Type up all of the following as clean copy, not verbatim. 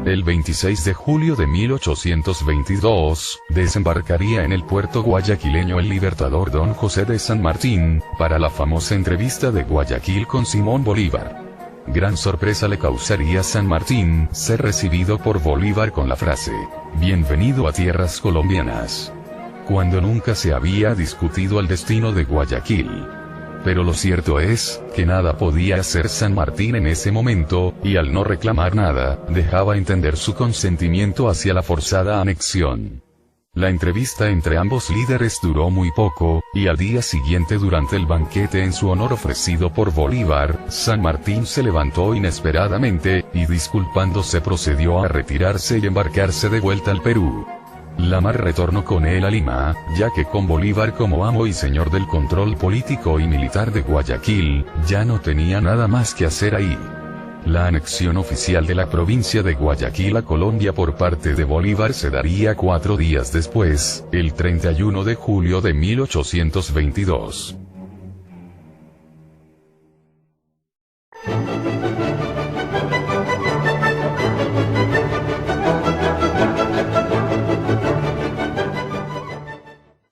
El 26 de julio de 1822, desembarcaría en el puerto guayaquileño el libertador Don José de San Martín, para la famosa entrevista de Guayaquil con Simón Bolívar. Gran sorpresa le causaría a San Martín ser recibido por Bolívar con la frase: "Bienvenido a tierras colombianas", cuando nunca se había discutido el destino de Guayaquil. Pero lo cierto es, que nada podía hacer San Martín en ese momento, y al no reclamar nada, dejaba entender su consentimiento hacia la forzada anexión. La entrevista entre ambos líderes duró muy poco, y al día siguiente durante el banquete en su honor ofrecido por Bolívar, San Martín se levantó inesperadamente, y disculpándose procedió a retirarse y embarcarse de vuelta al Perú. Lamar retornó con él a Lima, ya que con Bolívar como amo y señor del control político y militar de Guayaquil, ya no tenía nada más que hacer ahí. La anexión oficial de la provincia de Guayaquil a Colombia por parte de Bolívar se daría 4 días después, el 31 de julio de 1822.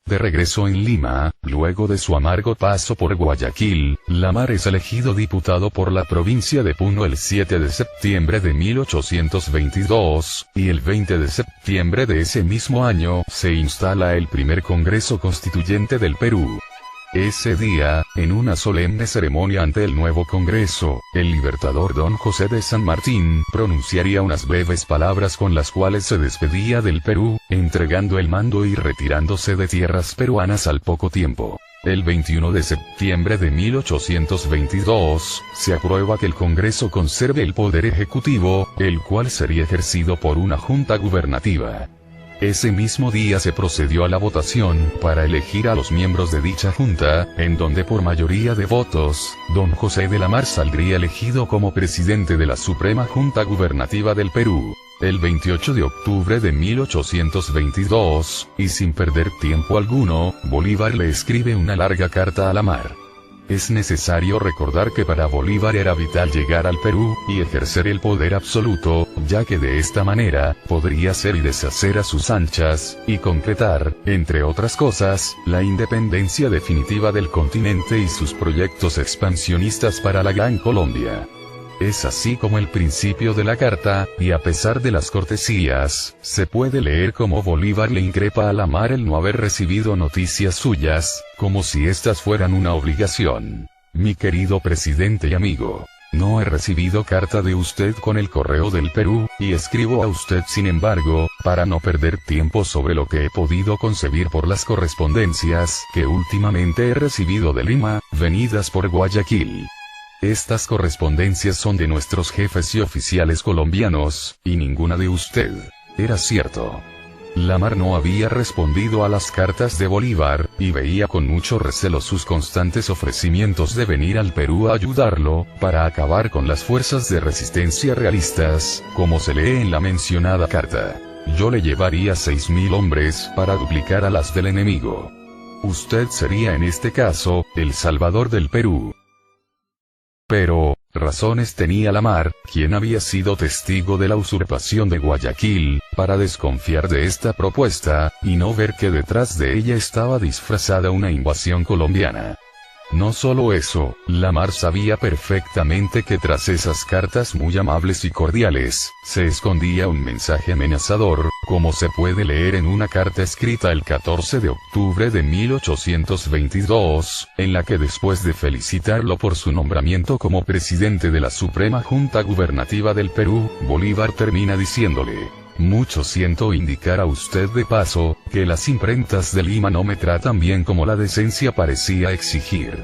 De regreso en Lima, luego de su amargo paso por Guayaquil, Lamar es elegido diputado por la provincia de Puno el 7 de septiembre de 1822, y el 20 de septiembre de ese mismo año, se instala el primer Congreso Constituyente del Perú. Ese día, en una solemne ceremonia ante el nuevo Congreso, el libertador Don José de San Martín pronunciaría unas breves palabras con las cuales se despedía del Perú, entregando el mando y retirándose de tierras peruanas al poco tiempo. El 21 de septiembre de 1822, se aprueba que el Congreso conserve el poder ejecutivo, el cual sería ejercido por una junta gubernativa. Ese mismo día se procedió a la votación para elegir a los miembros de dicha junta, en donde por mayoría de votos, Don José de Lamar saldría elegido como presidente de la Suprema Junta Gubernativa del Perú. El 28 de octubre de 1822, y sin perder tiempo alguno, Bolívar le escribe una larga carta a Lamar. Es necesario recordar que para Bolívar era vital llegar al Perú, y ejercer el poder absoluto, ya que de esta manera, podría hacer y deshacer a sus anchas, y concretar, entre otras cosas, la independencia definitiva del continente y sus proyectos expansionistas para la Gran Colombia. Es así como el principio de la carta, y a pesar de las cortesías, se puede leer como Bolívar le increpa a Lamar el no haber recibido noticias suyas, como si éstas fueran una obligación. Mi querido presidente y amigo, no he recibido carta de usted con el correo del Perú, y escribo a usted sin embargo, para no perder tiempo sobre lo que he podido concebir por las correspondencias que últimamente he recibido de Lima, venidas por Guayaquil. Estas correspondencias son de nuestros jefes y oficiales colombianos, y ninguna de usted. Era cierto. Lamar no había respondido a las cartas de Bolívar, y veía con mucho recelo sus constantes ofrecimientos de venir al Perú a ayudarlo, para acabar con las fuerzas de resistencia realistas, como se lee en la mencionada carta. Yo le llevaría 6.000 hombres para duplicar a las del enemigo. Usted sería en este caso, el salvador del Perú. Pero, razones tenía Lamar, quien había sido testigo de la usurpación de Guayaquil, para desconfiar de esta propuesta, y no ver que detrás de ella estaba disfrazada una invasión colombiana. No solo eso, Lamar sabía perfectamente que tras esas cartas muy amables y cordiales, se escondía un mensaje amenazador, como se puede leer en una carta escrita el 14 de octubre de 1822, en la que después de felicitarlo por su nombramiento como presidente de la Suprema Junta Gubernativa del Perú, Bolívar termina diciéndole: mucho siento indicar a usted de paso, que las imprentas de Lima no me tratan bien como la decencia parecía exigir.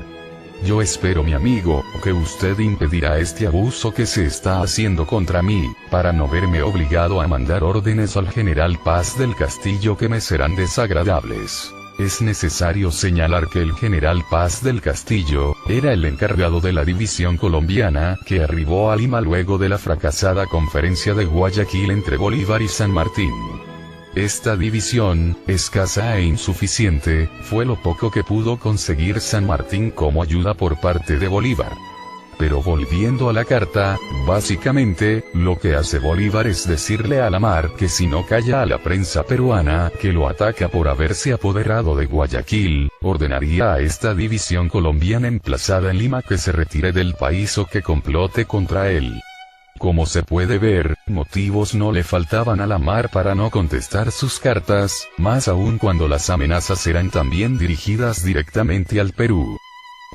Yo espero, mi amigo, que usted impedirá este abuso que se está haciendo contra mí, para no verme obligado a mandar órdenes al general Paz del Castillo que me serán desagradables. Es necesario señalar que el general Paz del Castillo era el encargado de la división colombiana que arribó a Lima luego de la fracasada conferencia de Guayaquil entre Bolívar y San Martín. Esta división, escasa e insuficiente, fue lo poco que pudo conseguir San Martín como ayuda por parte de Bolívar. Pero volviendo a la carta, básicamente, lo que hace Bolívar es decirle a la mar que si no calla a la prensa peruana, que lo ataca por haberse apoderado de Guayaquil, ordenaría a esta división colombiana emplazada en Lima que se retire del país o que complote contra él. Como se puede ver, motivos no le faltaban a la mar para no contestar sus cartas, más aún cuando las amenazas eran también dirigidas directamente al Perú.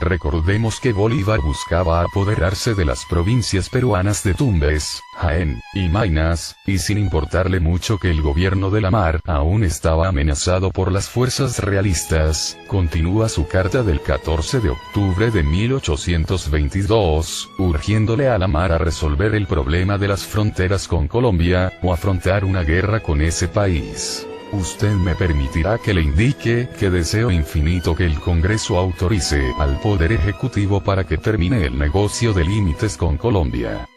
Recordemos que Bolívar buscaba apoderarse de las provincias peruanas de Tumbes, Jaén, y Maynas, y sin importarle mucho que el gobierno de la mar aún estaba amenazado por las fuerzas realistas, continúa su carta del 14 de octubre de 1822, urgiéndole a la mar a resolver el problema de las fronteras con Colombia, o afrontar una guerra con ese país. Usted me permitirá que le indique que deseo infinito que el Congreso autorice al Poder Ejecutivo para que termine el negocio de límites con Colombia.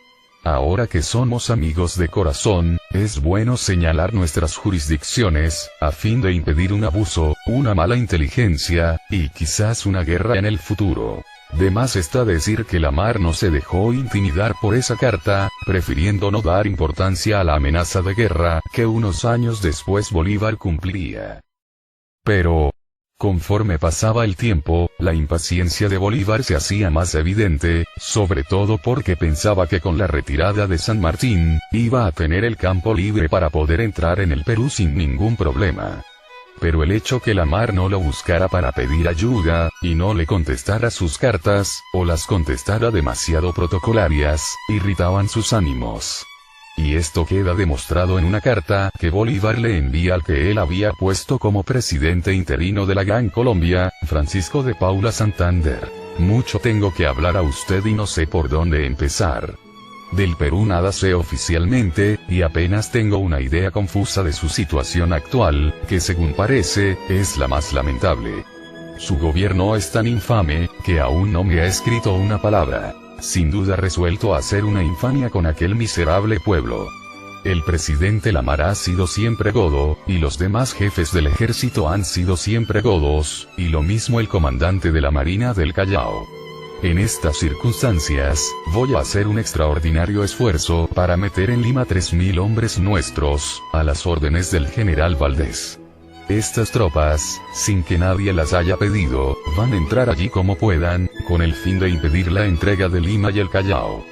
Ahora que somos amigos de corazón, es bueno señalar nuestras jurisdicciones, a fin de impedir un abuso, una mala inteligencia, y quizás una guerra en el futuro. De más está decir que la mar no se dejó intimidar por esa carta, prefiriendo no dar importancia a la amenaza de guerra, que unos años después Bolívar cumpliría. Pero, conforme pasaba el tiempo, la impaciencia de Bolívar se hacía más evidente, sobre todo porque pensaba que con la retirada de San Martín, iba a tener el campo libre para poder entrar en el Perú sin ningún problema. Pero el hecho que la mar no lo buscara para pedir ayuda, y no le contestara sus cartas, o las contestara demasiado protocolarias, irritaban sus ánimos. Y esto queda demostrado en una carta que Bolívar le envía al que él había puesto como presidente interino de la Gran Colombia, Francisco de Paula Santander. Mucho tengo que hablar a usted y no sé por dónde empezar. Del Perú nada sé oficialmente, y apenas tengo una idea confusa de su situación actual, que según parece, es la más lamentable. Su gobierno es tan infame, que aún no me ha escrito una palabra. Sin duda resuelto a hacer una infamia con aquel miserable pueblo. El presidente Lamar ha sido siempre godo, y los demás jefes del ejército han sido siempre godos, y lo mismo el comandante de la Marina del Callao. En estas circunstancias, voy a hacer un extraordinario esfuerzo para meter en Lima 3.000 hombres nuestros, a las órdenes del general Valdés. Estas tropas, sin que nadie las haya pedido, van a entrar allí como puedan, con el fin de impedir la entrega de Lima y el Callao.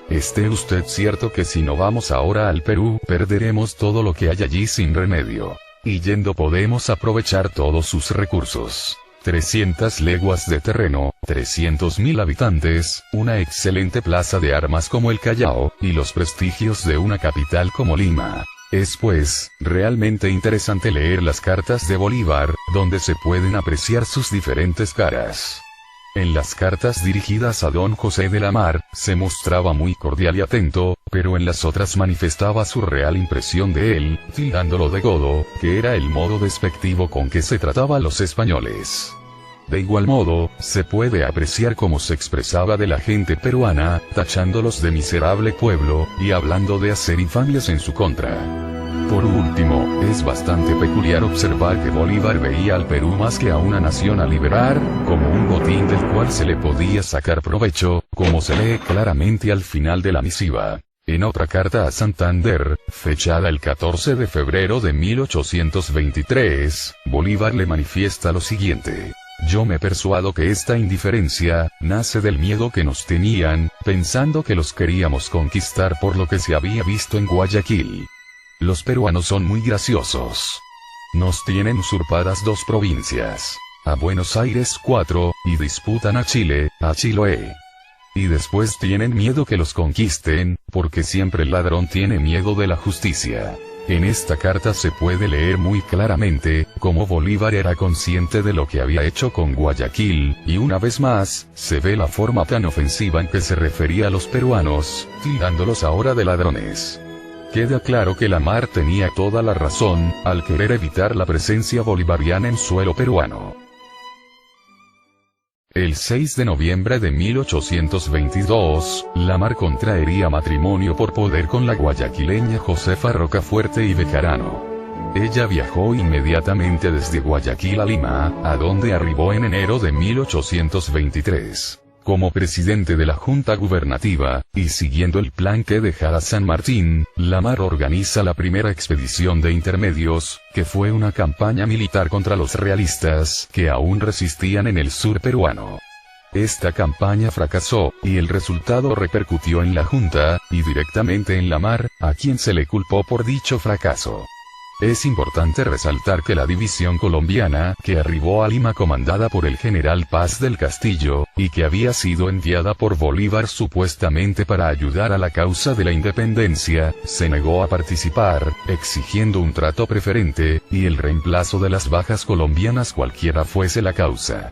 Esté usted cierto que si no vamos ahora al Perú, perderemos todo lo que hay allí sin remedio. Y yendo podemos aprovechar todos sus recursos. 300 leguas de terreno, 300.000 habitantes, una excelente plaza de armas como el Callao, y los prestigios de una capital como Lima. Es pues, realmente interesante leer las cartas de Bolívar, donde se pueden apreciar sus diferentes caras. En las cartas dirigidas a don José de la Mar, se mostraba muy cordial y atento, pero en las otras manifestaba su real impresión de él, tildándolo de godo, que era el modo despectivo con que se trataba a los españoles. De igual modo, se puede apreciar cómo se expresaba de la gente peruana, tachándolos de miserable pueblo, y hablando de hacer infamias en su contra. Por último, es bastante peculiar observar que Bolívar veía al Perú más que a una nación a liberar, como un botín del cual se le podía sacar provecho, como se lee claramente al final de la misiva. En otra carta a Santander, fechada el 14 de febrero de 1823, Bolívar le manifiesta lo siguiente. Yo me persuado que esta indiferencia, nace del miedo que nos tenían, pensando que los queríamos conquistar por lo que se había visto en Guayaquil. Los peruanos son muy graciosos. Nos tienen usurpadas 2 provincias. A Buenos Aires 4, y disputan a Chile, a Chiloé. Y después tienen miedo que los conquisten, porque siempre el ladrón tiene miedo de la justicia. En esta carta se puede leer muy claramente, cómo Bolívar era consciente de lo que había hecho con Guayaquil, y una vez más, se ve la forma tan ofensiva en que se refería a los peruanos, tildándolos ahora de ladrones. Queda claro que la mar tenía toda la razón, al querer evitar la presencia bolivariana en suelo peruano. El 6 de noviembre de 1822, la mar contraería matrimonio por poder con la guayaquileña Josefa Rocafuerte y Bejarano. Ella viajó inmediatamente desde Guayaquil a Lima, a donde arribó en enero de 1823. como presidente de la Junta Gubernativa, y siguiendo el plan que dejara San Martín, Lamar organiza la primera expedición de intermedios, que fue una campaña militar contra los realistas, que aún resistían en el sur peruano. Esta campaña fracasó, y el resultado repercutió en la Junta, y directamente en Lamar, a quien se le culpó por dicho fracaso. Es importante resaltar que la división colombiana, que arribó a Lima comandada por el general Paz del Castillo, y que había sido enviada por Bolívar supuestamente para ayudar a la causa de la independencia, se negó a participar, exigiendo un trato preferente, y el reemplazo de las bajas colombianas cualquiera fuese la causa.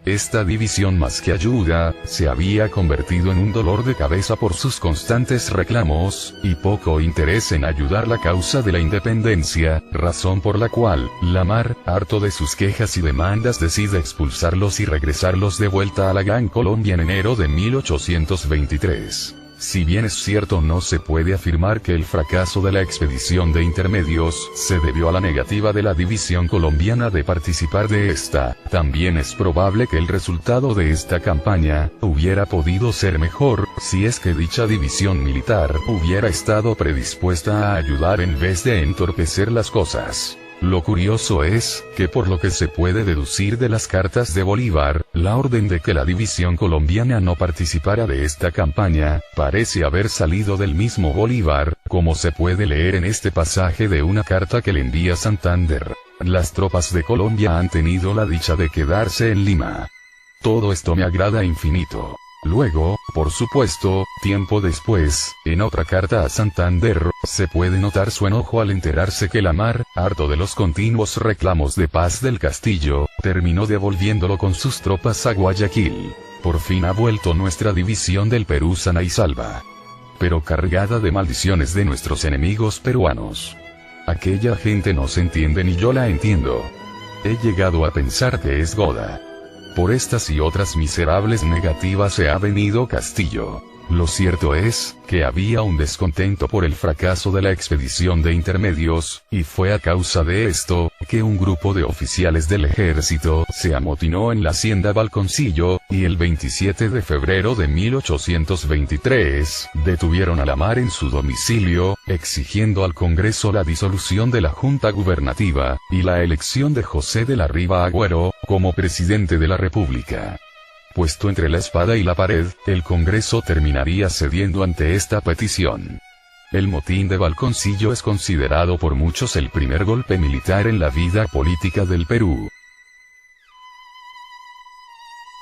Esta división más que ayuda, se había convertido en un dolor de cabeza por sus constantes reclamos, y poco interés en ayudar la causa de la independencia, razón por la cual, Lamar, harto de sus quejas y demandas, decide expulsarlos y regresarlos de vuelta a la Gran Colombia en enero de 1823. Si bien es cierto, no se puede afirmar que el fracaso de la expedición de intermedios se debió a la negativa de la división colombiana de participar de esta, también es probable que el resultado de esta campaña hubiera podido ser mejor, si es que dicha división militar hubiera estado predispuesta a ayudar en vez de entorpecer las cosas. Lo curioso es, que por lo que se puede deducir de las cartas de Bolívar, la orden de que la división colombiana no participara de esta campaña, parece haber salido del mismo Bolívar, como se puede leer en este pasaje de una carta que le envía Santander. Las tropas de Colombia han tenido la dicha de quedarse en Lima. Todo esto me agrada infinito. Luego, por supuesto, tiempo después, en otra carta a Santander, se puede notar su enojo al enterarse que Lamar, harto de los continuos reclamos de Paz del Castillo, terminó devolviéndolo con sus tropas a Guayaquil. Por fin ha vuelto nuestra división del Perú sana y salva. Pero cargada de maldiciones de nuestros enemigos peruanos. Aquella gente no se entiende ni yo la entiendo. He llegado a pensar que es goda. Por estas y otras miserables negativas se ha venido Castillo. Lo cierto es, que había un descontento por el fracaso de la expedición de intermedios, y fue a causa de esto, que un grupo de oficiales del ejército se amotinó en la hacienda Balconcillo, y el 27 de febrero de 1823, detuvieron a Lamar en su domicilio, exigiendo al Congreso la disolución de la Junta Gubernativa, y la elección de José de la Riva Agüero, como presidente de la República. Puesto entre la espada y la pared, el Congreso terminaría cediendo ante esta petición. El motín de Balconcillo es considerado por muchos el primer golpe militar en la vida política del Perú.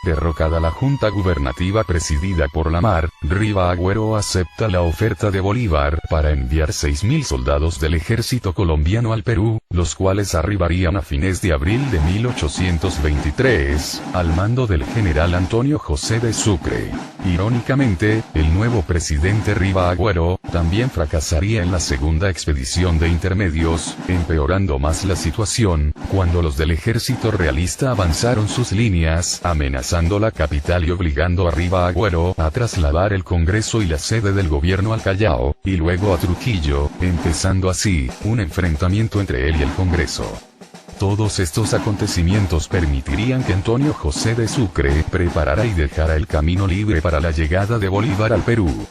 Derrocada la Junta Gubernativa presidida por Lamar, Riva Agüero acepta la oferta de Bolívar para enviar 6.000 soldados del ejército colombiano al Perú, los cuales arribarían a fines de abril de 1823, al mando del general Antonio José de Sucre. Irónicamente, el nuevo presidente Riva Agüero también fracasaría en la segunda expedición de intermedios, empeorando más la situación, cuando los del ejército realista avanzaron sus líneas, amenazando la capital y obligando a Riva Agüero a trasladar el Congreso y la sede del gobierno al Callao, y luego a Trujillo, empezando así, un enfrentamiento entre él y el Congreso. Todos estos acontecimientos permitirían que Antonio José de Sucre preparara y dejara el camino libre para la llegada de Bolívar al Perú.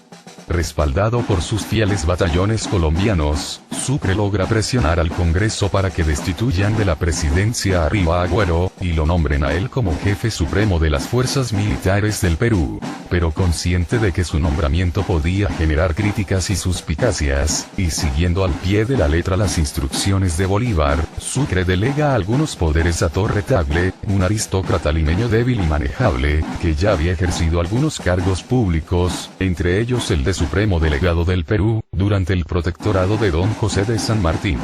Respaldado por sus fieles batallones colombianos, Sucre logra presionar al Congreso para que destituyan de la presidencia a Riva Agüero, y lo nombren a él como jefe supremo de las fuerzas militares del Perú. Pero consciente de que su nombramiento podía generar críticas y suspicacias, y siguiendo al pie de la letra las instrucciones de Bolívar, Sucre delega algunos poderes a Torre Tagle, un aristócrata limeño débil y manejable, que ya había ejercido algunos cargos públicos, entre ellos el de Supremo Delegado del Perú, durante el protectorado de Don José de San Martín.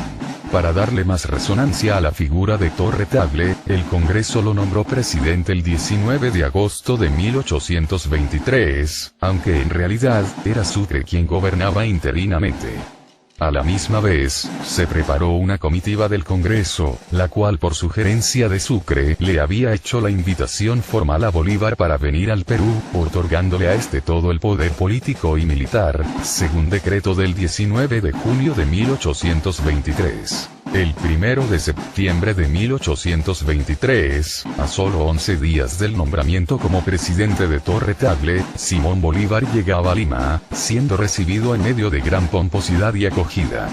Para darle más resonancia a la figura de Torre Tagle, el Congreso lo nombró presidente el 19 de agosto de 1823, aunque en realidad, era Sucre quien gobernaba interinamente. A la misma vez, se preparó una comitiva del Congreso, la cual por sugerencia de Sucre le había hecho la invitación formal a Bolívar para venir al Perú, otorgándole a este todo el poder político y militar, según decreto del 19 de julio de 1823. El 1 de septiembre de 1823, a solo 11 días del nombramiento como presidente de Torre Tagle, Simón Bolívar llegaba a Lima, siendo recibido en medio de gran pomposidad y acogida.